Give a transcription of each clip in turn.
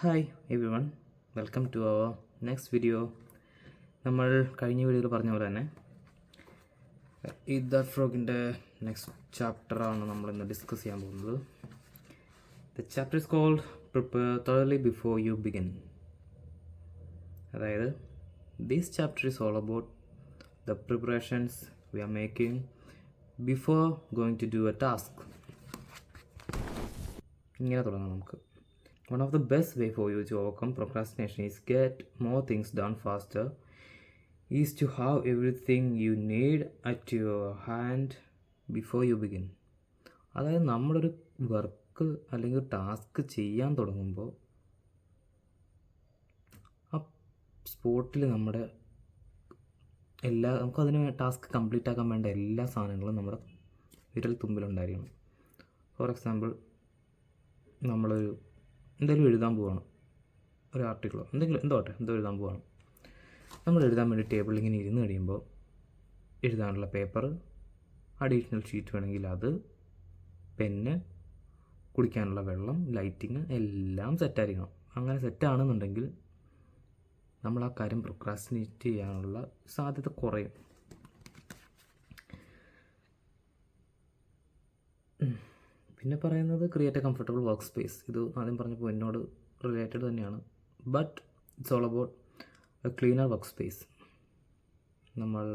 Hi everyone, welcome to our next video. നമ്മൾ കഴിഞ്ഞ വീഡിയോയിൽ പറഞ്ഞ പോലെ തന്നെ ഈറ്റ് ദാറ്റ് ഫ്രോഗിൻ്റെ നെക്സ്റ്റ് ചാപ്റ്ററാണ് നമ്മളിന്ന് ഡിസ്കസ് ചെയ്യാൻ പോകുന്നത്. The chapter is called prepare thoroughly before you begin. അതായത് this chapter is all about the preparations we are making before going to do a task. ഇങ്ങനെ തുടങ്ങാം നമുക്ക്. One of the best way for you to overcome procrastination is get more things done faster is to have everything you need at your hand before you begin. അതായത് നമ്മളൊരു work അല്ലെങ്കിൽ task ചെയ്യാൻ തുടങ്ങുമ്പോൾ ആ സ്പോട്ടിൽ നമ്മുടെ നമുക്കതിന് ടാസ്ക് കംപ്ലീറ്റ് ആക്കാൻ വേണ്ട എല്ലാ സാധനങ്ങളും നമ്മുടെ വിരൽ തുമ്പിലുണ്ടായിരിക്കണം. ഫോർ എക്സാമ്പിൾ, നമ്മളൊരു എന്തെങ്കിലും എഴുതാൻ പോവുകയാണ്, ഒരു ആർട്ടിക്കിളോ എന്തോ എഴുതാൻ പോവുകയാണ്. നമ്മൾ എഴുതാൻ വേണ്ടി ടേബിളിൽ ഇങ്ങനെ ഇരുന്ന് കഴിയുമ്പോൾ എഴുതാനുള്ള പേപ്പർ, അഡീഷണൽ ഷീറ്റ് വേണമെങ്കിൽ അത്, പെന്ന്, കുടിക്കാനുള്ള വെള്ളം, ലൈറ്റിങ് എല്ലാം സെറ്റായിരിക്കണം. അങ്ങനെ സെറ്റാണെന്നുണ്ടെങ്കിൽ നമ്മൾ ആ കാര്യം പ്രൊക്രാസ്റ്റിനേറ്റ് ചെയ്യാനുള്ള സാധ്യത കുറയും. പിന്നെ പറയുന്നത് create A comfortable work space. ഇത് ആദ്യം പറഞ്ഞ പോയിൻറ്റിനോട് റിലേറ്റഡ് തന്നെയാണ്. But it's all about A cleaner work space. നമ്മൾ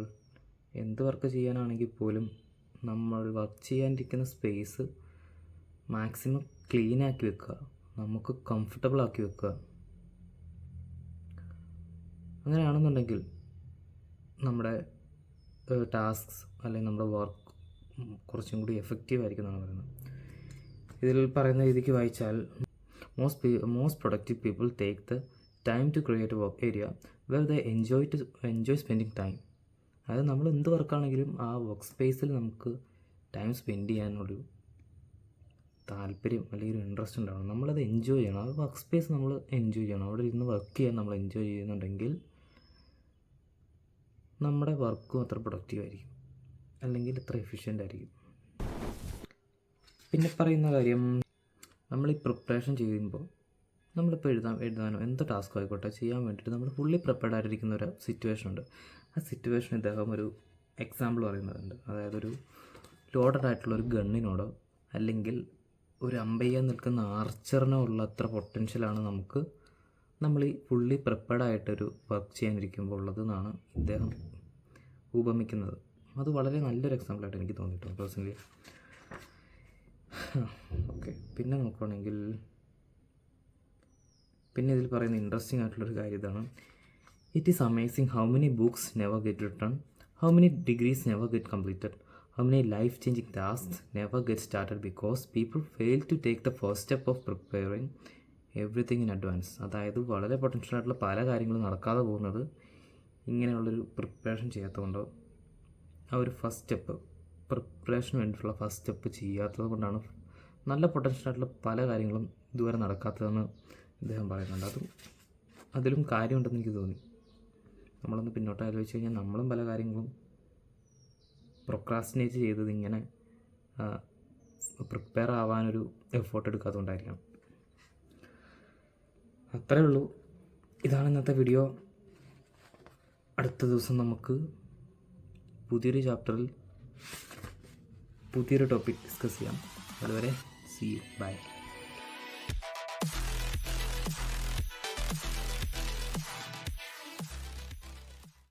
എന്ത് വർക്ക് ചെയ്യാനാണെങ്കിൽ പോലും നമ്മൾ വർക്ക് ചെയ്യാനിരിക്കുന്ന സ്പേസ് മാക്സിമം ക്ലീനാക്കി വെക്കുക, നമുക്ക് കംഫർട്ടബിൾ ആക്കി വെക്കുക. അങ്ങനെയാണെന്നുണ്ടെങ്കിൽ നമ്മുടെ ടാസ്ക്സ് അല്ലെങ്കിൽ നമ്മുടെ വർക്ക് കുറച്ചും കൂടി എഫക്റ്റീവ് ആയിരിക്കും എന്നാണ് പറയുന്നത്. ഇതിൽ പറയുന്ന രീതിക്ക് വായിച്ചാൽ most productive people take the time to create work area where the enjoy spending time. അതായത് നമ്മൾ എന്ത് വർക്കാണെങ്കിലും ആ വർക്ക് സ്പേസിൽ നമുക്ക് ടൈം സ്പെൻഡ് ചെയ്യാനൊരു താല്പര്യം അല്ലെങ്കിൽ ഒരു ഇൻട്രസ്റ്റ് ഉണ്ടാവണം. നമ്മളത് എൻജോയ് ചെയ്യണം. ആ വർക്ക് സ്പേസ് നമ്മൾ എൻജോയ് ചെയ്യണം. അവിടെ ഇരുന്ന് വർക്ക് ചെയ്യാൻ നമ്മൾ എൻജോയ് ചെയ്യുന്നുണ്ടെങ്കിൽ നമ്മുടെ വർക്കും അത്ര പ്രൊഡക്റ്റീവ് ആയിരിക്കും, അല്ലെങ്കിൽ അത്ര എഫിഷ്യൻ്റ് ആയിരിക്കും. പിന്നെ പറയുന്ന കാര്യം, നമ്മൾ ഈ പ്രിപ്പറേഷൻ ചെയ്യുമ്പോൾ നമ്മളിപ്പോൾ എഴുതാനോ എന്ത് ടാസ്ക് ആയിക്കോട്ടെ ചെയ്യാൻ വേണ്ടിയിട്ട് നമ്മൾ ഫുള്ളി പ്രിപ്പയർഡ് ആയിട്ടിരിക്കുന്ന ഒരു സിറ്റുവേഷൻ ഉണ്ട്. ആ സിറ്റുവേഷൻ ഇദ്ദേഹം ഒരു എക്സാമ്പിൾ പറയുന്നുണ്ട്. അതായത് ഒരു ലോഡഡ് ആയിട്ടുള്ളൊരു ഗണ്ണിനോടോ അല്ലെങ്കിൽ ഒരു അമ്പയ്യാൻ നിൽക്കുന്ന ആർച്ചറിനോ ഉള്ള അത്ര പൊട്ടൻഷ്യലാണ് നമ്മൾ ഈ ഫുള്ളി പ്രിപ്പയർഡ് ആയിട്ടൊരു വർക്ക് ചെയ്യാനിരിക്കുമ്പോൾ ഉള്ളതെന്നാണ് ഇദ്ദേഹം ഉപമിക്കുന്നത്. അത് വളരെ നല്ലൊരു എക്സാമ്പിളായിട്ട് എനിക്ക് തോന്നിയിട്ടുണ്ട് പേഴ്സണലി. ഓക്കെ, പിന്നെ നോക്കുകയാണെങ്കിൽ പിന്നെ ഇതിൽ പറയുന്ന ഇൻട്രസ്റ്റിംഗ് ആയിട്ടുള്ളൊരു കാര്യം ഇതാണ്. It is amazing how many books never get written, how many degrees never get completed, how many life changing tasks never get started because people fail to take the first step of preparing everything in advance. അതായത് വളരെ potential ആയിട്ടുള്ള പല കാര്യങ്ങളും നടക്കാതെ പോകുന്നത് ഇങ്ങനെയുള്ളൊരു preparation ചെയ്യാത്തതുകൊണ്ടോ ആ ഒരു ഫസ്റ്റ് സ്റ്റെപ്പ്, പ്രിപ്പറേഷന് വേണ്ടിയിട്ടുള്ള ഫസ്റ്റ് സ്റ്റെപ്പ് ചെയ്യാത്തത് കൊണ്ടാണ് നല്ല പൊട്ടൻഷ്യൽ ആയിട്ടുള്ള പല കാര്യങ്ങളും ഇതുവരെ നടക്കാത്തതെന്ന് ഇദ്ദേഹം പറയുന്നുണ്ട്. അതിലും കാര്യമുണ്ടെന്ന് എനിക്ക് തോന്നി. നമ്മളൊന്ന് പിന്നോട്ട് ആലോചിച്ച് കഴിഞ്ഞാൽ നമ്മളും പല കാര്യങ്ങളും പ്രൊക്രാസ്റ്റിനേറ്റ് ചെയ്തത് ഇങ്ങനെ പ്രിപ്പയർ ആവാനൊരു എഫേർട്ട് എടുക്കാത്തതുകൊണ്ടായിരിക്കണം. അത്രേ ഉള്ളൂ. ഇതാണ് ഇന്നത്തെ വീഡിയോ. അടുത്ത ദിവസം നമുക്ക് പുതിയൊരു ചാപ്റ്ററിൽ പുതിയൊരു ടോപ്പിക് ഡിസ്കസ് ചെയ്യാം. അതുവരെ സീ യു, ബൈ.